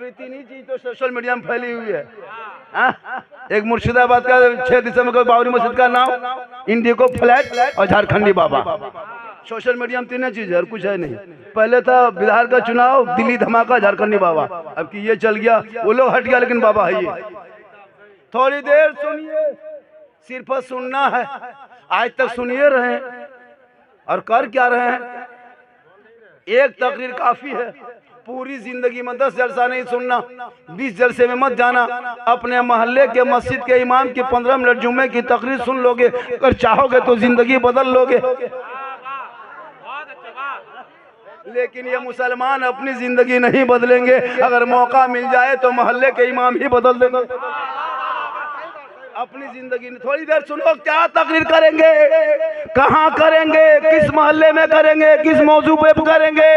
अभी तीन ही चीज तो सोशल मीडिया में फैली हुई है। एक मुर्शिदाबाद का 6 दिसंबर को बाबरी मस्जिद का नाम, इंडिको फ्लैट और झारखंडी बाबा। सोशल मीडिया में तीन चीज है और कुछ है नहीं। पहले था बिहार का चुनाव, दिल्ली धमाका, झारखंडी बाबा। अब कि ये चल गया, वो लोग हट गया, लेकिन बाबा है ये। थोड़ी देर सुनिए, सिर्फ सुनना है। आज तक सुनिए रहे और कर क्या रहे हैं? एक तकरीर काफी है। पूरी जिंदगी में 10 जलसा नहीं सुनना, 20 जलसे में मत जाना। अपने मोहल्ले के मस्जिद के इमाम की 15 मिनट जुम्मे की तकरीर सुन लोगे, अगर चाहोगे तो जिंदगी बदल लोगे। लेकिन ये मुसलमान अपनी जिंदगी नहीं बदलेंगे। अगर मौका मिल जाए तो मोहल्ले के इमाम ही बदल देंगे अपनी जिंदगी। थोड़ी देर सुनो, क्या तकरीर करेंगे, कहाँ करेंगे, किस मोहल्ले में करेंगे, किस मौजू पे करेंगे।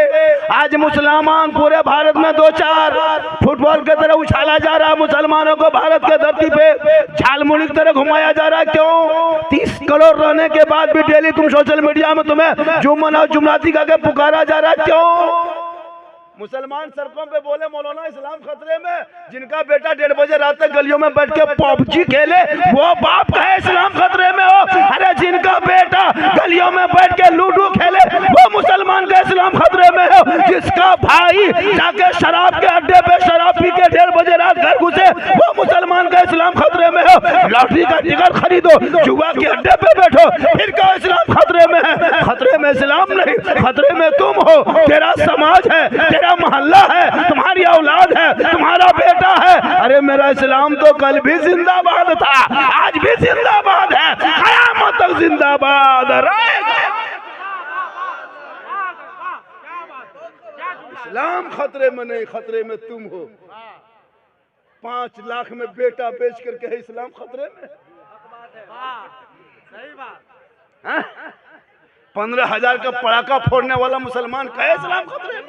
आज मुसलमान पूरे भारत में 2-4 फुटबॉल की तरह उछाला जा रहा है। मुसलमानों को भारत के धरती पे झालमुड़ी की तरह घुमाया जा रहा है। क्यों? 30 करोड़ रहने के बाद भी डेली तुम सोशल मीडिया में तुम्हें जुम्मन और जुमराती का के पुकारा जा रहा है। क्यों? मुसलमान सड़कों पे बोले मौलाना इस्लाम खतरे में। जिनका बेटा 1:30 बजे रात तक गलियों में बैठ के पबजी खेले, वो बाप कहे इस्लाम खतरे में हो। अरे जिनका बेटा गलियों में बैठ के लूडो खेले, वो मुसलमान का इस्लाम खतरे में हो। जिसका भाई जाके शराब के अड्डे पे शराब पी के 1:30 बजे रात घर घुसे, वो मुसलमान का इस्लाम खतरे में हो। लॉटरी का टिकट खरीदो, जुआ के अड्डे पे बैठो, फिर का इस्लाम खतरे में है। खतरे में इस्लाम नहीं, खतरे में तुम हो। तेरा समाज है, तेरा मोहल्ला है, तुम्हारी औलाद है, तुम्हारा बेटा है। अरे मेरा इस्लाम तो कल भी जिंदाबाद था, आज भी जिंदाबाद है, कयामत तक जिंदाबाद रहेगा। इस्लाम खतरे में नहीं, खतरे में तुम हो। 5 लाख में बेटा बेच करके इस्लाम खतरे में। सही बात। 15,000 का पटाखा फोड़ने वाला मुसलमान कहे इस्लाम खतरे में।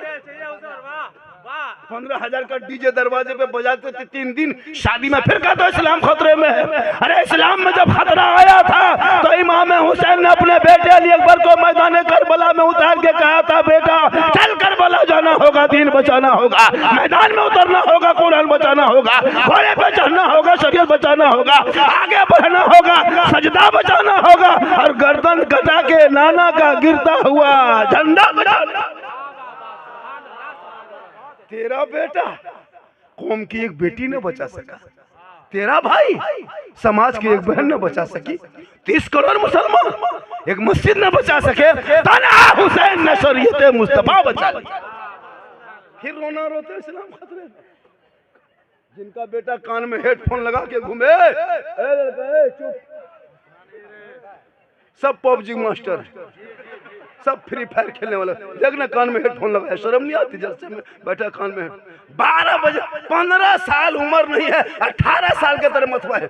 15,000 का डीजे दरवाजे पे बजाते थे 3 दिन शादी में, फिर कहते इस्लाम खतरे में है। अरे इस्लाम में जब खतरा आया था तो इमाम हुसैन ने अपने बेटे अली अकबर को मैदान करबला में उतार के कहा था, बेटा चल करबला जाना होगा, दीन बचाना होगा, मैदान में उतरना होगा, कुरान बचाना होगा, घोड़े पे चढ़ना होगा, शरीयत बचाना होगा, आगे बढ़ना होगा, सजदा बचाना होगा, और गर्दन कटा के नाना का गिरता हुआ झंडा बचाना। तेरा बेटा कौम की एक बेटी ने बचा सका, तेरा भाई समाज की एक बहन ने बचा सकी, 30 करोड़ मुसलमान एक मस्जिद ने बचा सके, तना हुसैन ने शरीयत मुस्तफा बचा ली। फिर रोना रोते इस्लाम खतरे में। जिनका बेटा कान में हेडफोन लगा के घूमे, चुप, सब पबजी मास्टर, सब फ्री फायर खेलने वाला। देखना कान में हेडफोन लगाया, शर्म नहीं आती? जलसे में बैठा कान में 12 बजे, 15 साल उम्र नहीं है, 18 साल के तरह मतवा है।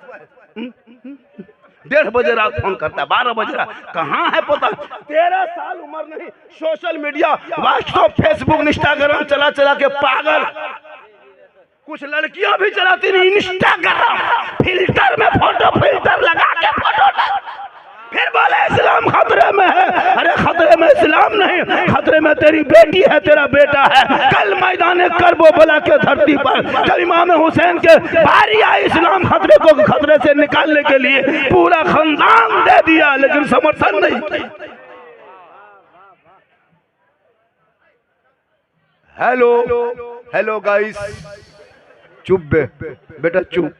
1:30 बजे रात फोन करता है, 12 बजे रात कहाँ है पता। 13 साल उम्र नहीं, social media, WhatsApp, Facebook, Instagram चला चला के पागल। कुछ लड़कियां भी चलाती नहीं इंस्टाग्राम, फिल्टर में फोटो फिल्टर लगा के फोटो, फिर बोले इस्लाम खतरे में है। अरे खतरे में इस्लाम नहीं, खतरे में तेरी बेटी है, तेरा बेटा है। कल मैदान करबला के धरती पर जब इमाम हुसैन के बारी आई, इस्लाम खतरे को खतरे से निकालने के लिए पूरा खानदान दे दिया, लेकिन समर्थन नहीं किया। हेलो हेलो गाइस, चुप बेटा, चुप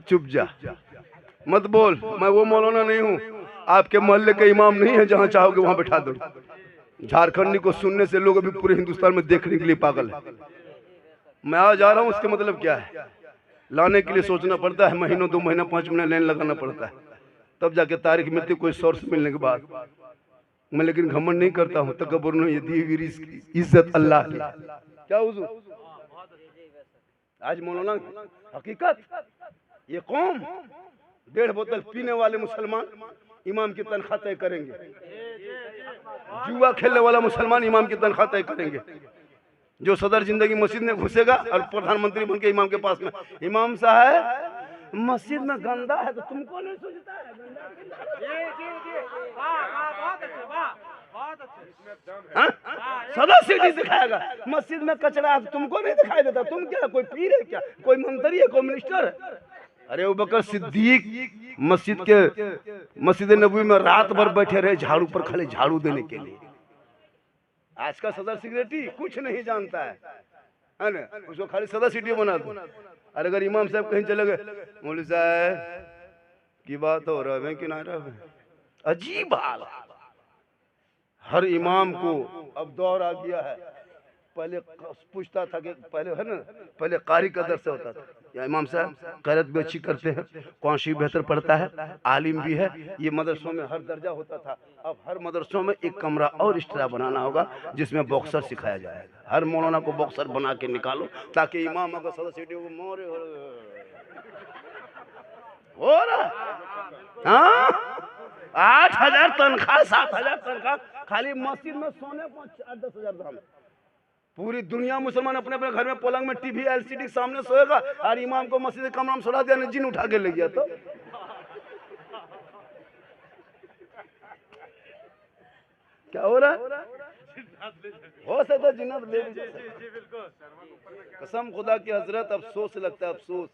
चुप जा, मत बोल। मैं वो मौलाना नहीं हूँ, आपके मोहल्ले के इमाम नहीं है, जहाँ चाहोगे वहाँ बैठा दो। झारखंडी को सुनने से लोग अभी पूरे हिंदुस्तान में देखने के लिए पागल है। मैं आ जा रहा हूँ, उसके मतलब क्या है? लाने के लिए सोचना पड़ता है, महीनों 2 महीना 5 महीना लाइन लगाना पड़ता है, तब जाके तारीख मिलती कोई सोर्स मिलने के बाद। मैं लेकिन घमंड नहीं करता हूँ, तकब्बुर नहीं, दी हुई इज्जत अल्लाह की। क्या हुजूर? आज मौलाना हकीकत, ये कौम 1.5 बोतल पीने वाले मुसलमान इमाम की तनख्वाह तय करेंगे, जुआ खेलने वाला मुसलमान इमाम की तनख्वाह तय करेंगे। जो सदर जिंदगी मस्जिद में घुसेगा और प्रधानमंत्री बन के इमाम के पास में, इमाम साहब मस्जिद में गंदा है तो तुमको नहीं सोचता है? सदा सीढ़ी दिखाएगा। मस्जिद में कचरा तुमको नहीं दिखाई देता? तुम क्या कोई पीर है क्या? कोई मंत्री है? कोई मिनिस्टर है? अरे अबू बकर सिद्दीक मस्जिद नबवी में रात भर बैठे रहे झाड़ू पर, खाली झाड़ू देने के लिए। आज का सदर सेक्रेटरी कुछ नहीं जानता है ना, उसको खाली सदर सीटी बना दो। अरे अगर इमाम साहब कहीं चले गए, मौलवी साहब की बात हो रहा है कि ना रहा है, अजीब हाल। हर इमाम को अब दौर आ गया है। पहले पूछता था कि पहले है ना, पहले कारी का दर्स होता था, या इमाम साहब क़रात भी अच्छी करते हैं, कौन सी बेहतर पढ़ता है, आलिम भी है। ये मदरसों में हर दर्जा होता था। अब हर मदरसों में एक कमरा और एक्स्ट्रा बनाना होगा जिसमें बॉक्सर सिखाया जाएगा। हर मौलाना को बॉक्सर बना के निकालो ताकि इमाम अगर सदस्य मोरे हो रहा। हाँ, 8,000 तनख्वाह, 7,000 तनख्वाह, खाली मस्जिद में सोने को 8-10 हजार दाम। पूरी दुनिया मुसलमान अपने अपने घर में पलंग में टीवी एलसीडी सामने सोएगा, और इमाम को मस्जिद कमरा में सुला दिया, जिन उठा के ले गया। तो क्या हो रहा है? हो सकता है जिन्नत ले लीजिए। कसम खुदा की हजरत, अफसोस लगता है, अफसोस।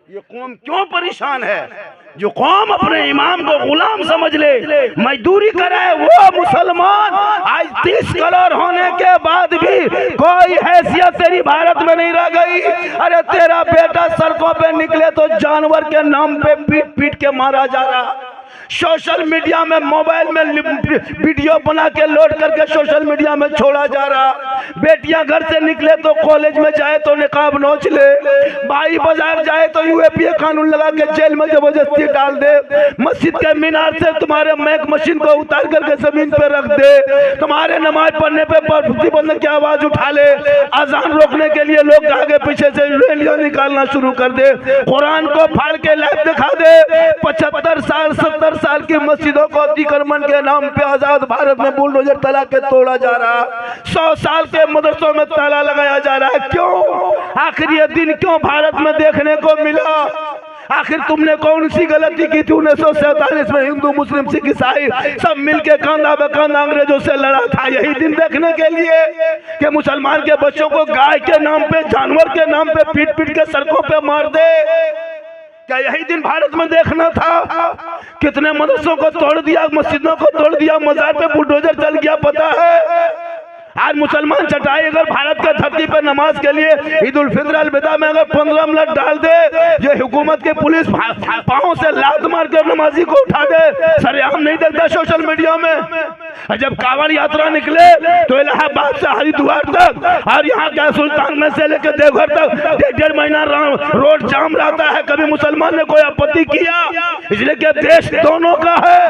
ये कौम क्यों परेशान है? जो कौम अपने इमाम को गुलाम समझ ले, मजदूरी करे, वो मुसलमान आज 30 करोड़ होने के बाद भी कोई हैसियत तेरी भारत में नहीं रह गई। अरे तेरा बेटा सड़कों पे निकले तो जानवर के नाम पे पीट पीट के मारा जा रहा। सोशल मीडिया में मोबाइल में वीडियो बना के लोड करके सोशल मीडिया में छोड़ा जा रहा। बेटियां घर से निकले तो कॉलेज में जाए तो निकाब नोच ले, भाई बाजार जाए तो यूएपीए कानून लगा के जेल में जबरदस्ती डाल दे, मस्जिद के मीनार से तुम्हारे मैक मशीन को उतार करके जमीन पे रख दे, तुम्हारे नमाज पढ़ने पे प्रतिबंध की आवाज उठा ले, अजान रोकने के लिए लोग आगे पीछे से रैलियां निकालना शुरू कर दे, कुरान को फाड़ के लाइव दिखा दे। 75 साल 70 साल की मस्जिदों को अतिक्रमण के नाम पे आजाद भारत में बुलडोजर तला के तोड़ा जा रहा। 100 साल के मदरसों में ताला लगाया जा रहा है। क्यों? आखिर ये दिन क्यों भारत में देखने को मिला? आखिर तुमने कौन सी गलती की थी? 1947 में हिंदू मुस्लिम सिख ईसाई सब मिलके कंधा पे कंधा अंग्रेजों से लड़ा था, यही दिन देखने के लिए कि मुसलमान के बच्चों को गाय के नाम पे, जानवर के नाम पे पीट पीट के सड़कों पे मार दे। क्या यही दिन भारत में देखना था? कितने मदरसों को तोड़ दिया, मस्जिदों को तोड़ दिया, मजार पे बुलडोजर चल गया, पता है? आज मुसलमान चटाई अगर भारत के धरती पर नमाज के लिए ईद उल फितर अलविदा में अगर 15 मिनट डाल दे, जो हुकूमत की पुलिस पाँव से लात मार कर नमाजी को उठा दे, सरेआम नहीं देखता सोशल मीडिया में। जब कांवड़ यात्रा निकले तो इलाहाबाद से हरिद्वार तक और यहाँ के सुल्तानगंज से लेकर देवघर तक 1.5 महीना रोड जाम रहता है। कभी मुसलमान ने कोई आपत्ति किया? इसलिए कि देश दोनों का है,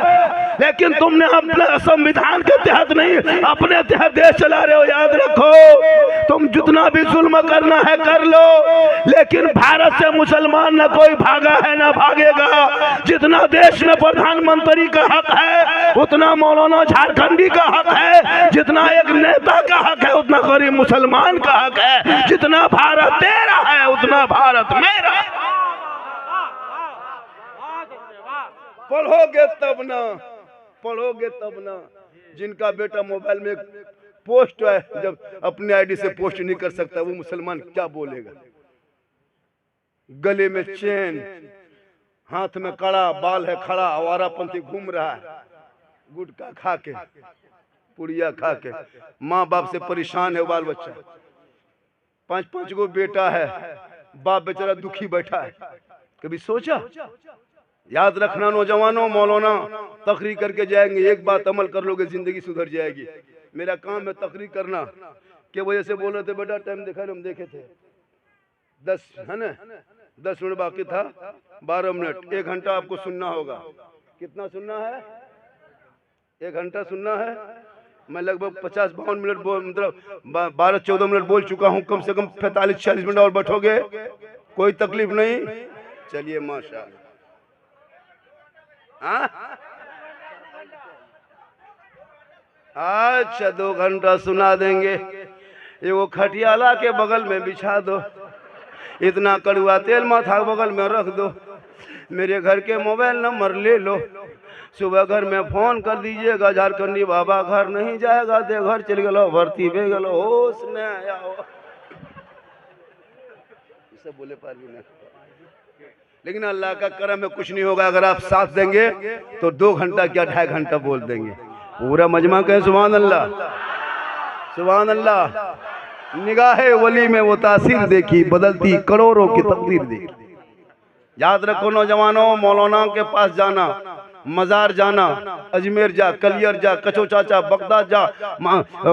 लेकिन तुमने अपने संविधान के तहत नहीं, अपने तहत देश चला रहे हो। याद रखो, तुम जितना भी जुल्म करना है कर लो, लेकिन भारत से मुसलमान न कोई भागा है न भागेगा। जितना देश में प्रधानमंत्री का हक है उतना मौलाना झारखंडी का हक है, जितना एक नेता का हक है उतना गरीब मुसलमान का हक है। जितना भारत तेरा है उतना भारत मेरा। पढ़ोगे तब ना, पढ़ोगे तब ना। जिनका बेटा मोबाइल में पोस्ट है, जब अपने आईडी से पोस्ट नहीं कर सकता, वो मुसलमान क्या बोलेगा? गले में चेन, हाथ में कड़ा, बाल है खड़ा, आवारापंथी घूम रहा है, गुटखा खा के, पुड़िया खा के, माँ बाप से परेशान है बाल बच्चा, 5-5 गो बेटा है, बाप बेचारा दुखी बैठा है। कभी सोचा? याद रखना नौजवानों, मौलाना तकरीर करके जाएंगे, एक बात अमल कर लोगे जिंदगी सुधर जाएगी। मेरा काम है तकरीर करना। के वजह से बोल रहे थे बेटा, टाइम देखा हम देखे थे 10 है ना, 10 मिनट बाकी था, 12 मिनट, 1 घंटा आपको सुनना होगा। कितना सुनना है? 1 घंटा सुनना है। मैं लगभग 50-52 मिनट मतलब 12-14 मिनट बोल चुका हूँ। कम से कम 45-46 मिनट और बैठोगे, कोई तकलीफ नहीं। चलिए माशाअल्लाह। अच्छा 2 घंटा सुना देंगे। ये वो खटियाला के बगल में बिछा दो, इतना कड़ुआ तेल माथा बगल में रख दो, मेरे घर के मोबाइल नंबर ले लो, सुबह घर में फोन कर दीजिएगा, झारखंडी बाबा घर नहीं जाएगा, दे घर चल गलो, भर्ती भे गलो, होश ने आओ, सब बोले पार भी नहीं। लेकिन अल्लाह का करम में कुछ नहीं होगा। अगर आप साथ देंगे तो 2 घंटा क्या 2.5 घंटा बोल देंगे। पूरा मजमा कहे सुभान अल्लाह, सुभान अल्लाह। निगाहे वली में वो तासीर देखी, बदलती करोड़ों की तकदीर देखी। याद रखो नौजवानों, मौलाना के पास जाना, मजार जाना, अजमेर जा, कलियर जा, कचो चाचा, बगदाद जा,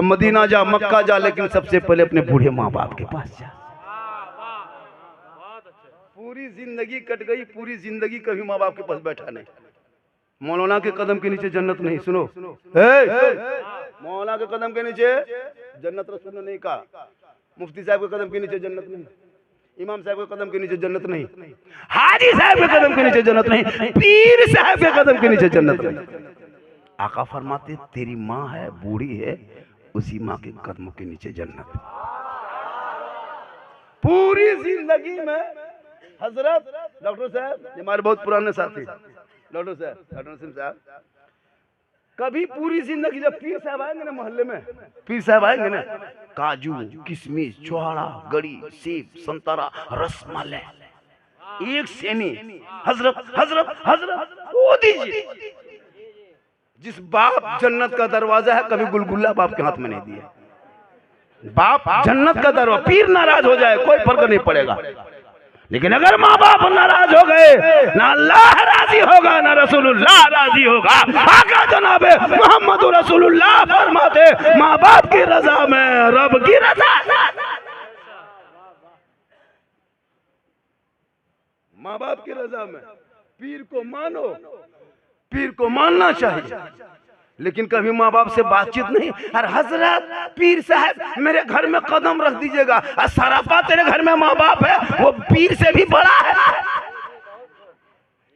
मदीना जा, मक्का जा, लेकिन सबसे पहले अपने बूढ़े माँ बाप के पास जा। पूरी जिंदगी कट गई, पूरी जिंदगी कभी माँ बाप के पास बैठा नहीं। मौलाना के कदम के नीचे जन्नत नहीं। सुनो, मौलाना के कदम के नीचे जन्नत रसूल ने नहीं कहा। मुफ्ती साहब के कदम के नीचे जन्नत नहीं, इमाम साहब के कदम के नीचे जन्नत नहीं, हाजी साहब के कदम के नीचे जन्नत नहीं, पीर साहब के कदम के नीचे जन्नत नहीं। आका फरमाते तेरी माँ है, बूढ़ी है, उसी माँ के कदमों के नीचे जन्नत। पूरी जिंदगी में हजरत डॉक्टर साहब, हमारे बहुत पुराने साथी डॉक्टर साहब, डॉक्टर नसीम साहब, कभी पूरी जिंदगी जब पीर साहब आएंगे ना मोहल्ले में, पीर साहब आएंगे ना, काजू, किशमिश, चौहाड़ा, गड़ी, सेब, संतरा, रसमलाई, एक सेनी, हजरत हजरत हजरत वो दीजिए। जिस बाप जन्नत का दरवाजा है, कभी गुलगुल्ला बाप के हाथ में नहीं दिया। बाप जन्नत का दरवाजा, पीर नाराज हो जाए कोई फर्क नहीं पड़ेगा, लेकिन अगर माँ बाप नाराज हो गए, ना अल्लाह राजी होगा ना रसूलुल्लाह राजी होगा। आका जनाबे मोहम्मद रसूलुल्लाह फरमाते माँ बाप की रजा में रब की रजा। माँ बाप की रजा में पीर को मानो, पीर को मानना चाहिए, लेकिन कभी माँ बाप से बातचीत नहीं। और हजरत पीर साहब मेरे घर में कदम रख दीजिएगा, सरापा तेरे घर में माँ बाप है, वो पीर से भी बड़ा है।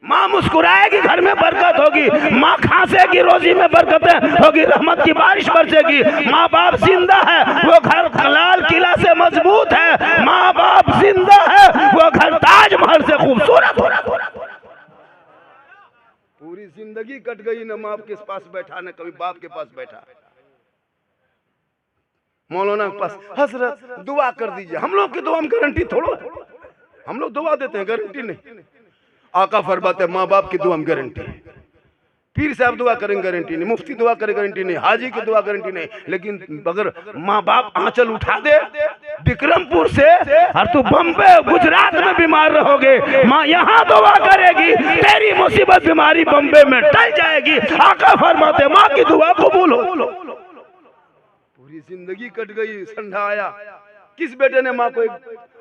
माँ मुस्कुराएगी, घर में बरकत होगी, माँ खांसेगी, रोजी में बरकतें होगी, रहमत की बारिश बरसेगी। माँ बाप जिंदा है, वो घर लाल किला से मजबूत है। माँ बाप जिंदा है, वो घर ताजमहल से खूबसूरत हो रहा। पूरी जिंदगी कट गई, न माँ के पास बैठा न कभी बाप के पास बैठा। मौलाना के पास हजरत दुआ कर दीजिए, हम लोग की दुआ में गारंटी थोड़ा, हम लोग दुआ देते हैं गारंटी नहीं। आका फरमाते माँ बाप की दुआ में गारंटी है। पीर साहब दुआ करेंगे गारंटी नहीं, मुफ्ती दुआ करे गारंटी नहीं, हाजी की दुआ गारंटी नहीं, लेकिन अगर माँ बाप आंचल उठा दे विक्रमपुर से और तू बम्बे गुजरात में बीमार रहोगे, माँ यहाँ दुआ करेगी, तेरी मुसीबत बीमारी बम्बे में टल जाएगी। आका फरमाते माँ की दुआ कबूल हो। पूरी जिंदगी कट गई, ठंडा आया, किस बेटे ने माँ को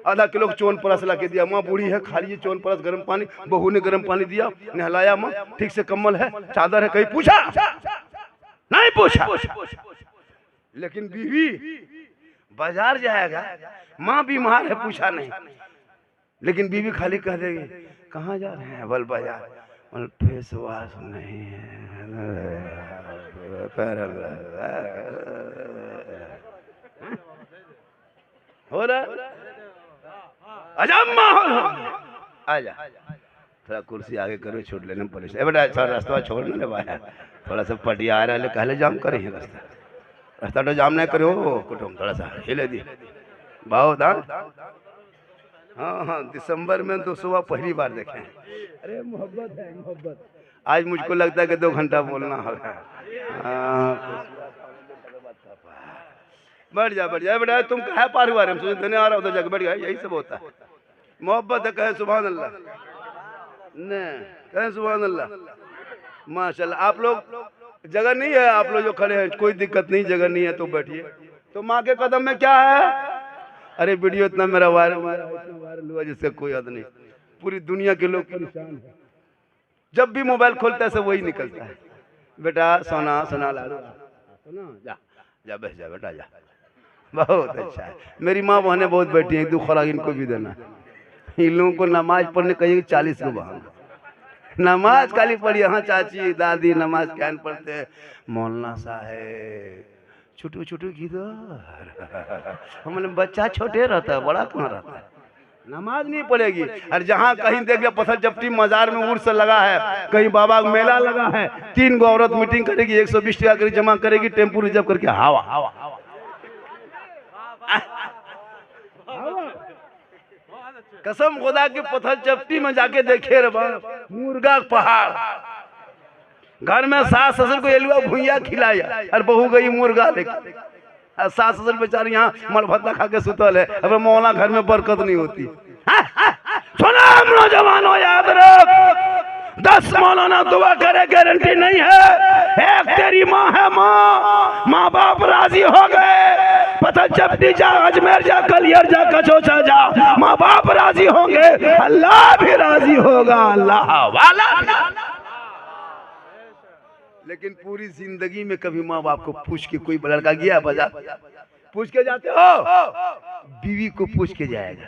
आधा किलो चोन परस ला के दिया, माँ बूढ़ी है, खा लीजिए चोन परस गर्म पानी, बहू ने गर्म पानी दिया, नहलाया, माँ ठीक से कम्बल है, चादर है, कहीं पूछा नहीं पूछा। लेकिन बीवी बाजार जाएगा, माँ बीमार है, पूछा नहीं, लेकिन बीवी खाली कह देगी कहाँ जा रहे हैं, बल बाजार, फेस वॉश नहीं है, हो रहा अजब माहौल हो। आजा थोड़ा कुर्सी आगे करो, छोड़ लेने पुलिस बेटा, थोड़ा रास्ता छोड़ने ले भाई, थोड़ा सा पटिया आ रहा है, कहले जाम करे हैं रास्ता, रास्ता तो जाम नहीं करो कुटुम, थोड़ा सा हिले दी बहुत। हाँ हाँ, दिसंबर में तो सुबह पहली बार देखे। अरे मोहब्बत है, मोहब्बत। आज मुझको लगता है कि 2 घंटा बोलना होगा। बैठ जा बेटा, तुम कहे पार हुआ रहे, सोचे धने आ रहा हो तो जगह बैठ गया, यही सब होता है। मोहब्बत है, कहे सुभान अल्लाह, ने कहे सुभान अल्लाह, माशाल्लाह। आप लोग जगह नहीं है, आप लोग जो खड़े हैं कोई दिक्कत नहीं, जगह नहीं है तो बैठिए। तो माँ के कदम में क्या है? अरे वीडियो इतना मेरा वायरल हुआ जिससे कोई हद नहीं, पूरी दुनिया के लोग परेशान है। जब भी मोबाइल खोलता है सब वही निकलता है, बेटा सोना सोना लाडो सोना, जा जा बैठ जा बेटा जा। बहुत अच्छा है, मेरी माँ बहनें बहुत बैठी हैं, 2 खुराक इनको भी देना। इन लोगों को नमाज पढ़ने कहिए 40 को बहाना, नमाज खाली पढ़ी। हाँ चाची दादी नमाज क्या पढ़ते हैं, मौलाना साहेब छोटू छोटू किधर, हम बच्चा छोटे रहता है, बड़ा कहाँ रहता है, नमाज नहीं पड़ेगी। और जहाँ कहीं देख लिया पत्थर चपटी मजार में उर्स लगा है, कहीं बाबा का मेला लगा है, 3 गो औरत मीटिंग करेगी, 120 टका करी जमा करेगी, टेम्पू रिजर्व करके हवा कसम खुदा की पत्थर चपटी में जाके देखे रे मुर्गा पहाड़, घर में सास ससुर को एलुआ भुइया खिलाया और बहू गई मुर्गा लेकर, सास ससुर बेचारी यहाँ मलभत्ता खा के सुतल है। अब मौला घर में बरकत नहीं होती। सुना नौजवानों, याद रख 10 मौलाना दुआ करे गारंटी नहीं है। एक तेरी माँ है, माँ बाप राजी हो गए, पत्थर चपटी जा, अजमेर जा, कलियर जा, कचौचा जा, माँ बाप राजी होंगे, अल्लाह भी राजी होगा, अल्लाह वाला। लेकिन पूरी जिंदगी में कभी माँ बाप को पूछ के कोई लड़का गया बाजार, पूछ के जाते हो? बीवी को पूछ के जाएगा।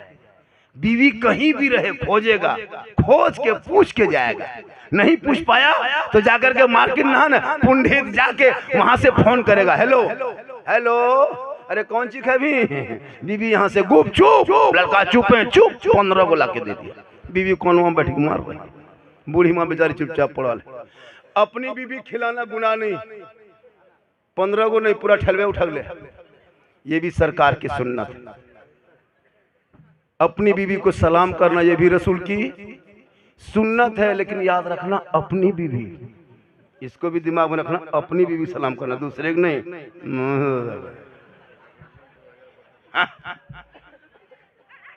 बीवी कहीं भी रहे खोजेगा, खोज के पूछ के जाएगा। नहीं पूछ पाया तो जाकर के मार्केट ना पुंडित जाके वहां से फोन करेगा, हेलो हेलो, अरे कौन चीज है भी? बीवी यहाँ से गुप चुप, लड़का चुप है, चुप 15 को ला के दे दिया। बीवी कौन वहां बैठी मार गई, बूढ़ी माँ बेचारी चुपचाप पड़ा ले। अपनी बीवी खिलाना गुनाह नहीं, 15 को नहीं, पूरा ठलवे उठल ले, ये भी सरकार की सुन्नत है। अपनी बीवी को सलाम करना ये भी रसूल की सुन्नत है। लेकिन याद रखना अपनी बीवी, इसको भी दिमाग में रखना, अपनी बीवी सलाम करना, दूसरे को नहीं।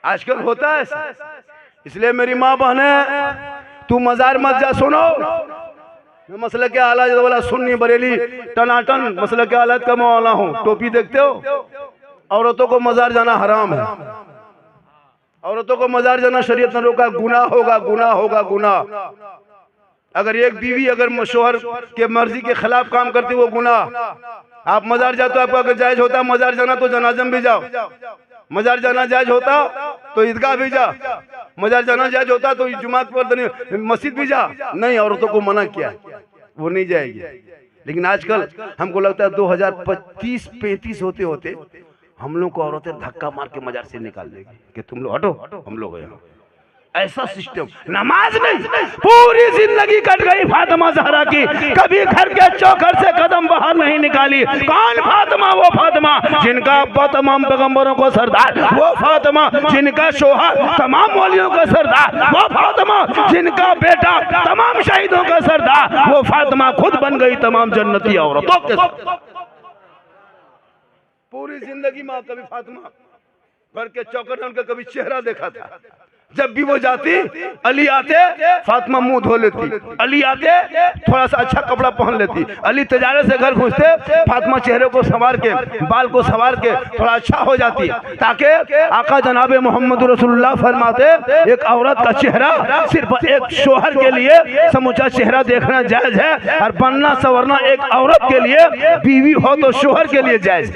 आजकल होता है, इसलिए मेरी माँ बहने तू मजार मत जा। सुनो, मसले के हालात वाला सुन्नी बरेली टनाटन मसले के हालात का मैं वाला हूँ। टोपी देखते हो? औरतों को मजार जाना हराम है, औरतों को मजार जाना शरीयत ने रोका, गुनाह होगा, गुनाह होगा, गुनाह। अगर एक बीवी अगर शोहर के मर्जी के खिलाफ काम करती वो गुनाह। आप मजार जाते हो, आपको अगर जायज होता मजार जाना तो जनाजम भी जाओ, मजार जाना जायज होता तो ईदगाह भी जा, मजार जाना जायज होता तो जुमात पर मस्जिद भी जा। नहीं, औरतों को मना किया, वो नहीं जाएगी। लेकिन आजकल हमको लगता है 2025-35 होते होते हम लोग को औरतें धक्का मार के मजार से निकाल देगी कि तुम लोग हटो, हम लोग यहाँ। ऐसा सिस्टम। नमाज नहीं, पूरी जिंदगी कट गई फातिमा ज़हरा की, कभी घर के चौखट से कदम बाहर नहीं निकाली। कौन फातिमा? वो फातिमा जिनका अब्बा तमाम पैगंबरों को सरदार, वो फातिमा जिनका शोहर तमाम वलियों का सरदार, वो फातिमा जिनका बेटा तमाम शहीदों का सरदार, वो फातिमा खुद बन गई तमाम जन्नती औरतों के। पूरी जिंदगी में कभी फातिमा घर के चौखट में उनका कभी चेहरा देखा था? जब भी वो जाती, अली आते फातिमा मुंह धो लेती, अली आते थोड़ा सा अच्छा कपड़ा पहन लेती, अली तजारे से घर घुसते फातिमा चेहरे को संवार के, बाल को संवार के थोड़ा अच्छा हो जाती, ताकि आका जनाब मोहम्मद रसूलुल्लाह फरमाते एक औरत का चेहरा सिर्फ एक शोहर के लिए समूचा चेहरा देखना जायज है, और बनना संवरना एक औरत के लिए, बीवी हो तो शोहर के लिए जायज।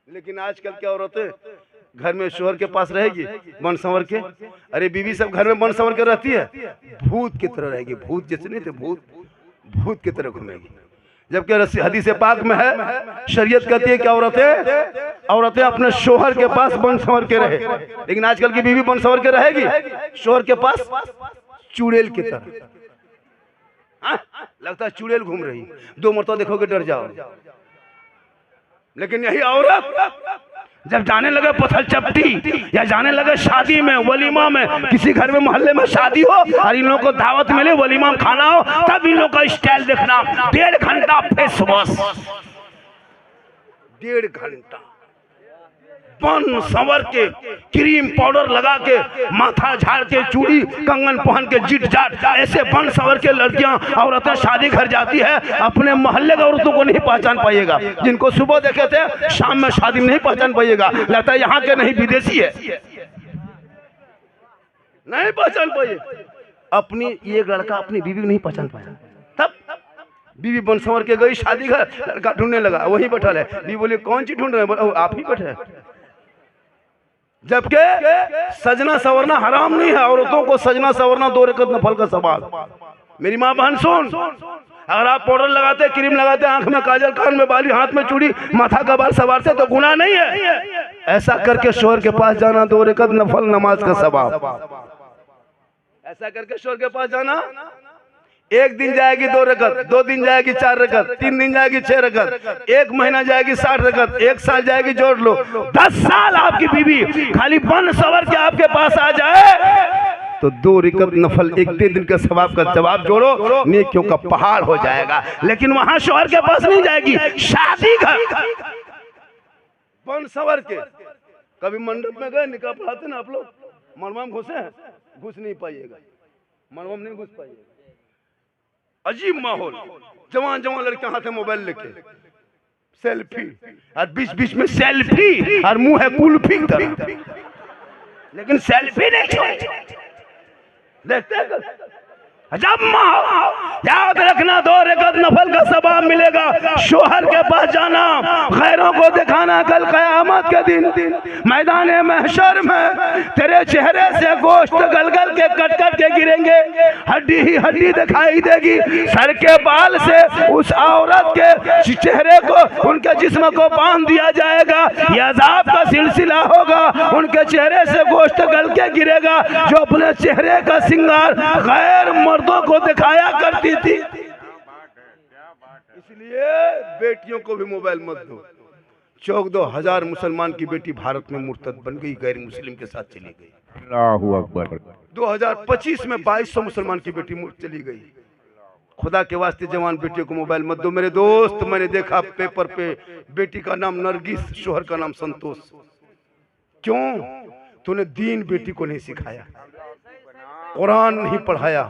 लेकिन आजकल की औरतें घर में शोहर के पास रहेगी बन संवर के, अरे बीवी सब घर में बन संवर के रहती है, भूत की तरह रहेगी, भूत जैसे नहीं थे, भूत की तरह घूमेगी। जबकि हदीस पाक में है, शरीयत कहती है कि औरतें अपने शोहर के पास बन संवर के रहे। लेकिन आजकल की बीवी बन संवर के रहेगी शोहर के पास चुड़ैल की तरह। लगता है चुड़ैल घूम रही, 2 मरतबा देखोगे डर जाओ। लेकिन यही औरत जब जाने लगे पत्थर चपटी या जाने लगे शादी में, वलीमा में, किसी घर में मोहल्ले में शादी हो और इन लोगों को दावत मिले, वलीमा में खाना हो, तब इन लोगों का स्टाइल देखना, 1.5 घंटा फेस वॉश, 1.5 घंटा बन संवर के, क्रीम पाउडर लगा के, माथा झाड़ के, चूड़ी कंगन पहन के, जिट जाट ऐसे बन संवर के लड़कियां औरतें शादी घर जाती है। अपने मोहल्ले के औरतों को नहीं पहचान पाइएगा, जिनको सुबह देखे थे शाम में शादी में नहीं पहचान पाइएगा, लगता है यहाँ के नहीं विदेशी है, नहीं पहचान पाइए। अपनी एक लड़का अपनी बीवी को नहीं पहचान पाया, तब बीवी बन संवर के गई शादी घर, लड़का ढूंढने लगा, वही बैठा है। बीवी बोली कौन चीज ढूंढ रहे हैं? आप ही बैठे हैं। जबकि सजना संवरना हराम नहीं है, औरतों को सजना संवरना 2 रकत नफल का सवाल। मेरी माँ बहन सुन, अगर आप पाउडर लगाते, क्रीम लगाते, आंख में काजल, कान में बाली, हाथ में चूड़ी, माथा का बाल सवारते तो गुनाह नहीं है। ऐसा करके शोहर के पास जाना 2 रकअत नफल नमाज का सवाब। ऐसा करके शोहर के पास जाना, 1 दिन जाएगी 2 रकअत, 2 दिन जाएगी 4 रकअत, 3 दिन जाएगी 6 रकअत, 1 महीना जाएगी 60 रकअत, 1 साल जाएगी, जोड़ लो 10 साल आपकी बीवी खाली बन सवर के आपके पास आ जाए तो 2 रकअत नफल 1 दिन का सवाब का जवाब जोड़ो, नेकियों का पहाड़ हो जाएगा। लेकिन वहां शोहर के पास नहीं जाएगी, शादी घर बन सवर के। कभी मंडप में गए, निकाह पढ़ाते ना आप लोग, मरवा में घुसे हैं, घुस नहीं पाइएगा, मरवा में नहीं घुस पाइएगा। अजीब माहौल, जवान जवान लड़के हाथ में मोबाइल लेके सेल्फी, और बीच में सेल्फी और मुंह है कुल्फी तरह, लेकिन सेल्फी नहीं छोड़ते। देखते हैं जब याद रखना 2 रकअत नफल का सवाब मिलेगा। शोहर के पास जाना, गैरों को दिखाना, कल क़यामत के दिन मैदान महशर में तेरे चेहरे से गोश्त गल के कट के गिरेंगे, हड्डी ही हड्डी दिखाई देगी। सर के बाल से उस औरत के चेहरे को, उनके जिस्म को बांध दिया जाएगा। ये अज़ाब का सिलसिला होगा, उनके चेहरे से गोश्त गल के गिरेगा जो अपने चेहरे का सिंगार गैर मर्दों को दिखाया करती थी। इसलिए बेटियों को भी मोबाइल मत दो। 14,000 मुसलमान की बेटी भारत में मुर्तद बन गई, गैर मुस्लिम के साथ चली गई। अल्लाहू अकबर। 2025 में 2200 मुसलमान की बेटी चली गई। खुदा के वास्ते जवान बेटियों को मोबाइल मत दो मेरे दोस्त। मैंने देखा पेपर पे बेटी का नाम नरगिस, शोहर का नाम संतोष। क्यों? तूने दीन बेटी को नहीं सिखाया, कुरान नहीं पढ़ाया,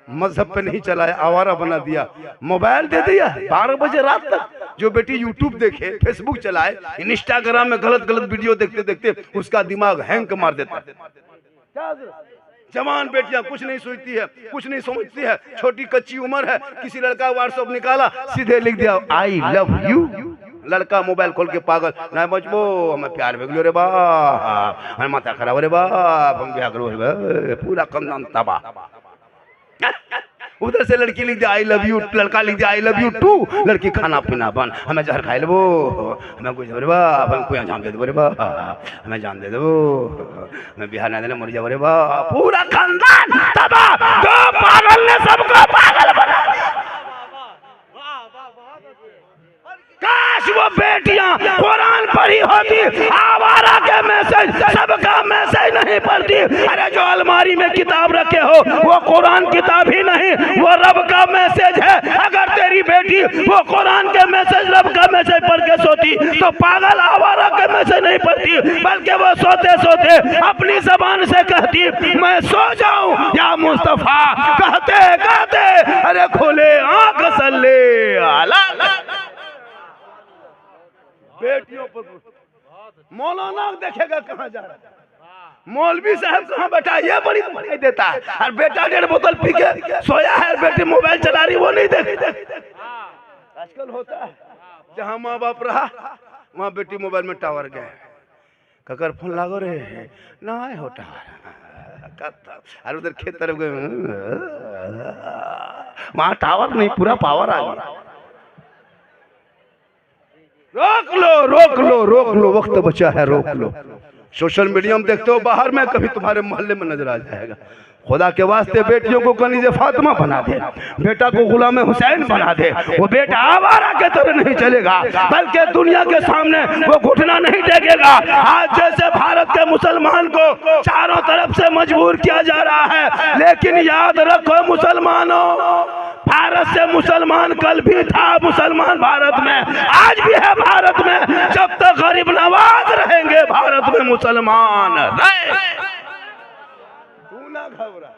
मजहब पे नहीं चलाया, आवारा बना दिया, मोबाइल दे दिया 12 बजे रात तक। जो बेटी यूट्यूब देखे, फेसबुक चलाए, इंस्टाग्राम में गलत वीडियो देखते देखते उसका दिमाग हैंग मार देता है। जवान बेटियां कुछ नहीं सोचती है, कुछ नहीं समझती है, छोटी कच्ची उम्र है। किसी लड़का व्हाट्सएप निकाला, सीधे लिख दिया आई लव यू। लड़का मोबाइल खोल के पागल, ना बचबो हमें प्यार भेगलो रे बाप, हमें माथा खराब रे बाप, हम ब्याह करो रे, पूरा खानदान तबाह। उधर से लड़की लिख दिया आई लव यू, लड़का लिख दिया आई लव यू टू। लड़की खाना पीना बन, हमें जहर खाई लेबो, हमें कुछ रे बाप, हम कोई जान दे दो रे बाप, हमें जान दे दो, हमें बिहार ना देना मर जाओ रे बाप। पूरा खानदान तबाह। दो पागल ने सबको पागल बना दिया। काश वो बेटियां कुरान पढ़ी होती, आवारा के मैसेज, सबका मैसेज नहीं पढ़ती। अरे जो अलमारी में किताब रखे हो वो कुरान किताब ही नहीं, वो रब का मैसेज है। अगर तेरी बेटी वो कुरान के मैसेज, रब का मैसेज पढ़ के सोती तो पागल आवारा के मैसेज नहीं पढ़ती, बल्कि वो सोते सोते अपनी जबान से कहती मैं सो जाऊं या मुस्तफा, कहते कहते अरे खोले आंख सल्ले आला। बेटियों पर मौलाना देखेगा कहाँ जा रहा है, मौलवी साहब कहाँ बैठा, ये बड़ी दिखाई देता है। और बेटा 1.5 बोतल पी के सोया है, बेटी मोबाइल चला रही, वो नहीं देख। आजकल होता है जहाँ माँ बाप रहा वहाँ बेटी मोबाइल में टावर गए, ककर फोन लागो रे ना हो टावर, और उधर खेत तरफ गए वहाँ टावर नहीं, पूरा पावर आ गया। रोक लो, वक्त बचा है, रोक लो। सोशल मीडिया में देखते हो बाहर में, कभी तुम्हारे मोहल्ले में नजर आ जाएगा। खुदा के वास्ते बेटियों को कनीज़े फातिमा बना दे, बेटा को गुलाम हुसैन बना दे। वो बेटा आवारा के तरह नहीं चलेगा, बल्कि दुनिया के सामने वो घुटना नहीं टेकेगा। आज जैसे भारत के मुसलमान को चारों तरफ से मजबूर किया जा रहा है, लेकिन याद रखो मुसलमानों, भारत से मुसलमान कल भी था, मुसलमान भारत में आज भी है। भारत में जब तक गरीब नवाज रहेंगे भारत में मुसलमान रहे। घबरा,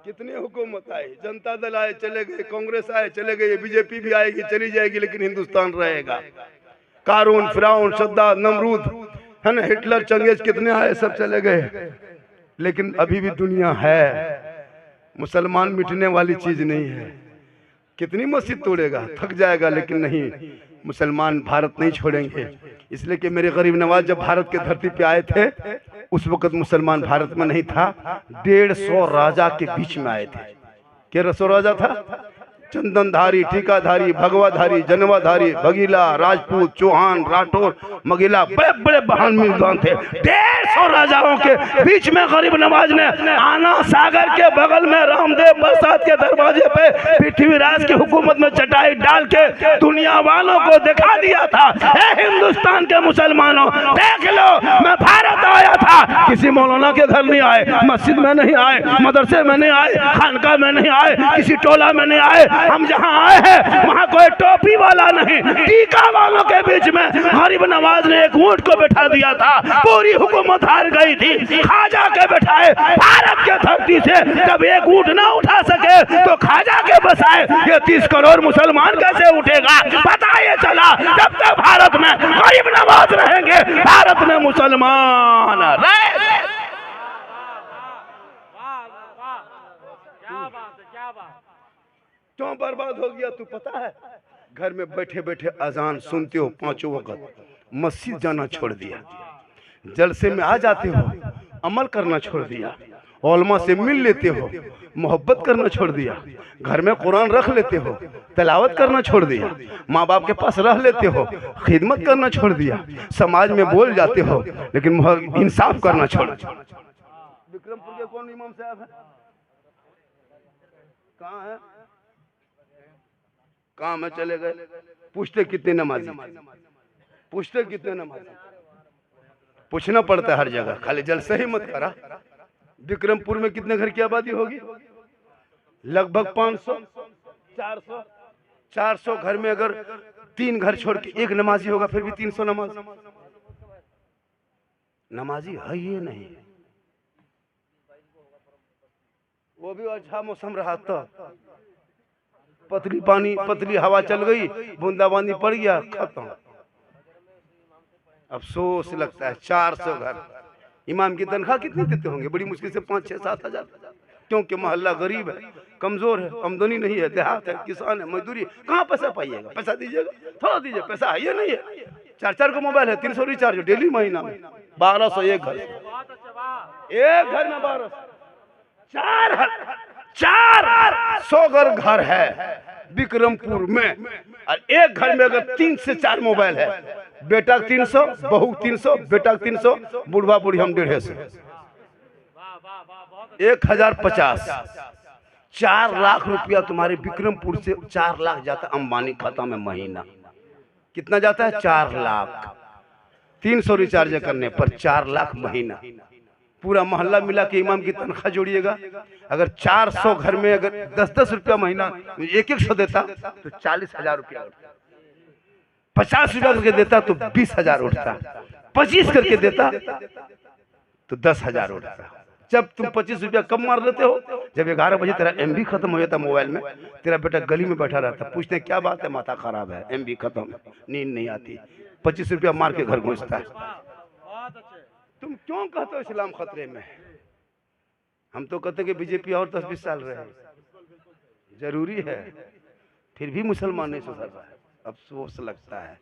कितनी हुकूमत आई, जनता दल आए चले गए, कांग्रेस आए चले गए, बीजेपी भी आएगी चली जाएगी, लेकिन हिंदुस्तान रहेगा। कारून, फिरौन, सद्दाम, नमरूद, है ना, हिटलर, चंगेज कितने आए, सब चले गए, लेकिन अभी भी दुनिया है। मुसलमान मिटने वाली चीज नहीं है। कितनी मस्जिद तोड़ेगा, थक जाएगा, लेकिन नहीं, मुसलमान भारत नहीं छोड़ेंगे। इसलिए कि मेरे गरीब नवाज जब भारत के धरती पे आए थे उस वक्त मुसलमान भारत में नहीं था, 150 राजा के बीच में आए थे। क्या 100 राजा था? चंदनधारी, टीकाधारी, भगवाधारी, जनवाधारी, भगीला, राजपूत, चौहान, राठौर, मगीला, बड़े बड़े महान विद्वान थे। 150 राजाओं के बीच में गरीब नवाज ने आना सागर के बगल में रामदेव बरसात के दरवाजे पे पृथ्वीराज की हुकूमत में चटाई डाल के दुनिया वालों को दिखा दिया था, हिंदुस्तान के मुसलमानों देख लो, मैं भारत आया था। किसी मौलाना के घर नहीं आए, मस्जिद में नहीं आए, मदरसे में नहीं आए, खानका में नहीं आए, किसी टोला में नहीं आए। हम जहां आए हैं वहां कोई टोपी वाला नहीं, टीका वालों के बीच में गरीब नवाज ने एक ऊंट को बैठा दिया था। पूरी हुकूमत हार गई थी, खाजा के बैठाए। भारत के धरती से जब एक ऊंट ना उठा सके तो खाजा के बसाए ये 30 करोड़ मुसलमान कैसे उठेगा? पता ये चला जब तक भारत में गरीब नवाज रहेंगे भारत में मुसलमान रहे। क्यों बर्बाद हो गया तू पता है? घर में बैठे बैठे अजान सुनते हो 5 वक्त, मस्जिद जाना छोड़ दिया, जलसे में आ जाते हो, अमल करना छोड़ दिया, उलमा से मिल लेते हो, मोहब्बत करना छोड़ दिया, घर में कुरान रख लेते हो, तिलावत करना छोड़ दिया, माँ बाप के पास रह लेते हो, खिदमत करना छोड़ दिया, समाज में बोल जाते हो लेकिन इंसाफ करना छोड़ दिया। विक्रमपुर के कौन इमाम साहब है? कहाँ है? कहाँ में चले गए? पूछते कितने नमाजी, पूछते कितने नमाजी, पूछना पड़ता है हर जगह, खाली जलसे ही मत करा। विक्रमपुर में कितने घर की आबादी होगी? लगभग 500 400 घर में अगर 3 घर छोड़ के एक नमाजी होगा फिर भी 300 नमाजी है ये नहीं। वो भी अच्छा मौसम रहा तो पतली हवा चल गई, बूंदाबांदी पड़ गया, खत्म। अफसोस लगता है 400 घर। इमाम की तनख्वाह कितनी देते होंगे? बड़ी मुश्किल से 5, 6, 7 हजार, क्योंकि मोहल्ला गरीब है, कमजोर है, आमदनी नहीं है, देहात है, किसान है, मजदूरी, कहाँ पैसा पाइएगा? पैसा दीजिएगा, थोड़ा दीजिए, पैसा है ये नहीं है। 4 को मोबाइल है, 300 रिचार्ज डेली महीना में, 1200 एक घर में 1200, 400 घर है विक्रमपुर में, और एक घर में अगर 3 से 4 मोबाइल है, बेटा 300, बहू 300, बेटा 300, बुढ़वा बुढ़ी हम 150, 1050, 4 लाख रुपया तुम्हारे विक्रमपुर से 4 लाख जाता अंबानी खाता में महीना। कितना जाता है? 4 लाख। 300 रिचार्ज करने पर 4 लाख महीना। पूरा मोहल्ला मिला के इमाम की तनख्वाह जोड़िएगा, अगर 400 घर में अगर 10-10 रुपया महीना 1-100 देता तो 40,000 रुपया उठता, 50 रुपया करके देता तो 20,000 उठता, 25 करके देता तो 10,000 उठता। जब तुम 25 रुपया कम मार लेते हो, जब 11 बजे तेरा MB खत्म हो जाता मोबाइल में, तेरा बेटा गली में बैठा रहता, पूछते हैं क्या बात है? माथा खराब है, MB खत्म, नींद नहीं आती, 25 रुपया मार के घर घुसता है। तुम क्यों कहते हो इस्लाम खतरे में? हम तो कहते कि बीजेपी और 10-20 साल रहे, जरूरी है, फिर भी मुसलमान नहीं सुधर रहा है। अफसोस लगता है,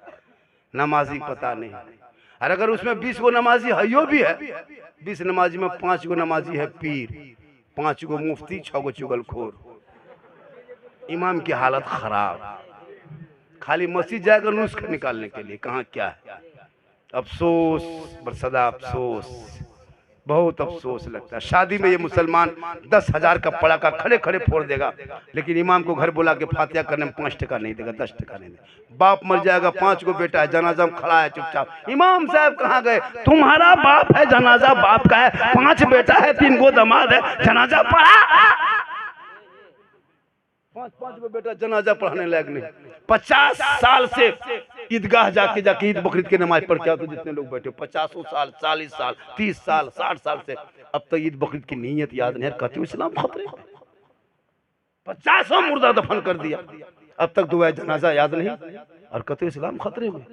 नमाजी पता नहीं। और अगर उसमें 20 गो नमाजी हयो भी है, 20 नमाजी में 5 गो नमाजी है पीर, 5 गो मुफ्ती, 6 गो चुगलखोर। इमाम की हालत खराब, खाली मस्जिद जाएगा नुस्खा निकालने के लिए, कहाँ क्या है। अफसोस, बरसदा अफसोस, बहुत अफसोस लगता है। शादी में ये मुसलमान 10,000 का पड़ाका खड़े खड़े फोड़ देगा, लेकिन इमाम को घर बुला के फातिहा करने में 5 टका नहीं देगा, 10 टका नहीं देगा। बाप मर जाएगा, 5 गो बेटा है, जनाजा में खड़ा है चुपचाप, इमाम साहब कहाँ गए? तुम्हारा बाप है, जनाजा बाप का है, 5 बेटा है, 3 गो दामाद है, जनाजा पढ़ा। 5 गो बेटा जनाजा पढ़ाने लायक नहीं। 50 साल से ईदगाह जाके ईद बकरीद की नमाज पढ़ के आओ, तो जितने लोग बैठे 50 साल, 40 साल, 30 साल, 60 साल से अब तक ईद बकरीद की नीयत याद नहीं है। कहते हो इस्लाम खतरे, 50 मुर्दा दफन कर दिया, अब तक दुआ जनाजा याद नहीं, और कहते हो इस्लाम खतरे में।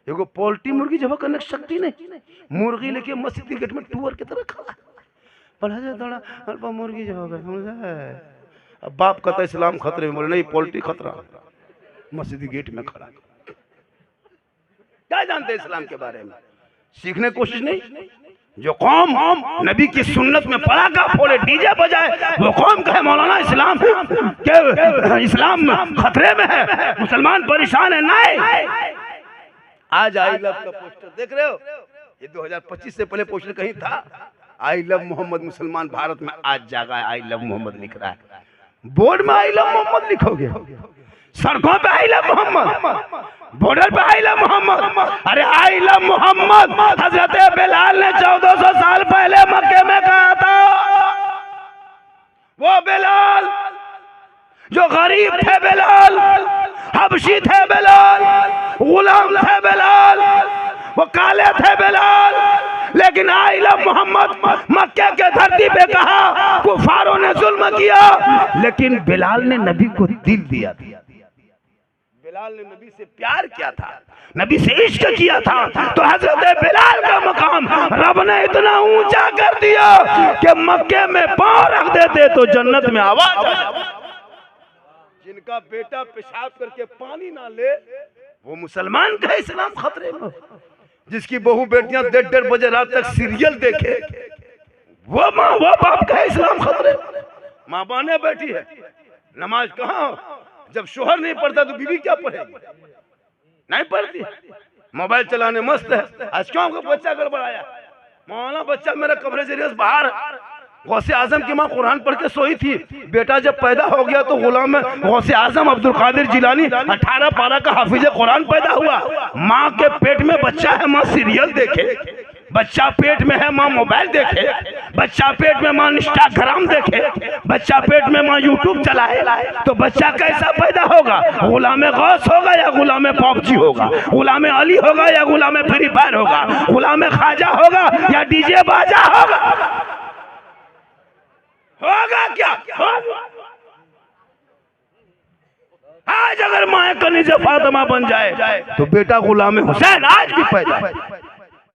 एगो पोल्ट्री मुर्गी जब करने की शक्ति नहीं, मुर्गी लेके मस्जिद के गेट में टूअर की तरह खड़ा पढ़ा थोड़ा मुर्गी जो होगा समझा है। अब बाप कहता इस्लाम खतरे में, बोले नहीं पोल्ट्री खतरा, मस्जिद गेट में खड़ा। क्या जानते इस्लाम के बारे में? सीखने की कोशिश नहीं, जो कौम नबी की सुन्नत में पड़ाका फोड़े, डीजे बजाए, वो कौम कहे मौलाना इस्लाम के इस्लाम खतरे में है, मुसलमान परेशान है। नहीं, आज आई लव का पोस्टर देख रहे हो, ये 2025 से पहले पोस्टर कहीं था, आई लव मोहम्मद, मुसलमान भारत में आज जागा है, आई लव मोहम्मद लिख रहा है। बोर्ड में आई लव मोहम्मद लिखोगे, सड़कों पे आई लव मोहम्मद, बॉर्डर पे आई लव मोहम्मद। अरे आई लव मोहम्मद हजरत बिलाल ने 1400 साल पहले मक्के में कहा था। वो बिलाल जो गरीब थे, बिलाल हबशी थे, बिलाल गुलाम थे, बिलाल वो काले थे, बिलाल, लेकिन आई लव मोहम्मद मक्के के धरती पे कहा। कुफारों ने जुल्म किया, लेकिन बिलाल ने नबी को दिल दिया। बिलाल ने नबी से प्यार किया था, नबी से इश्क किया था, तो हजरत बिलाल का मकाम रब ने इतना ऊंचा कर दिया कि मक्के में पांव रख देते तो जन्नत में आवाज आ जाती। जिनका बेटा पेशाब करके पानी ना ले, वो मुसलमान का इस्लाम खतरे में। जिसकी बहू बेटियां 1:30 बजे रात तक सीरियल देखे, वो माँ वो बाप का इस्लाम खतरे में। माँ बाने बैठी है, नमाज कहाँ, जब शोहर नहीं पढ़ता तो बीवी क्या पढ़ेगी, नहीं पढ़ती, मोबाइल चलाने मस्त है। आज क्यों आपका बच्चा गड़बड़ाया, मौलाना बच्चा मेरा कमरे से बाहर, गौसे आजम की माँ कुरान पढ़ के सोई थी, बेटा जब पैदा हो गया तो गुलाम गौसे आजम अब्दुल कादिर जिलानी 18 पारा का हाफिज कुरान पैदा हुआ। माँ के पेट में बच्चा है, माँ सीरियल देखे, बच्चा पेट में है, माँ मोबाइल देखे, बच्चा पेट में माँ इंस्टाग्राम देखे, बच्चा पेट में माँ यूट्यूब चलाए, तो बच्चा कैसा पैदा होगा, गुलाम गौस होगा या गुलाम पॉपजी होगा, गुलाम अली होगा या गुलाम फ्री फायर होगा, गुलाम ख्वाजा होगा या डीजे बाजा होगा क्या होगा? आज अगर माए कनीज़ फातिमा बन जाए तो बेटा गुलाम हुसैन आज भी पैदा है।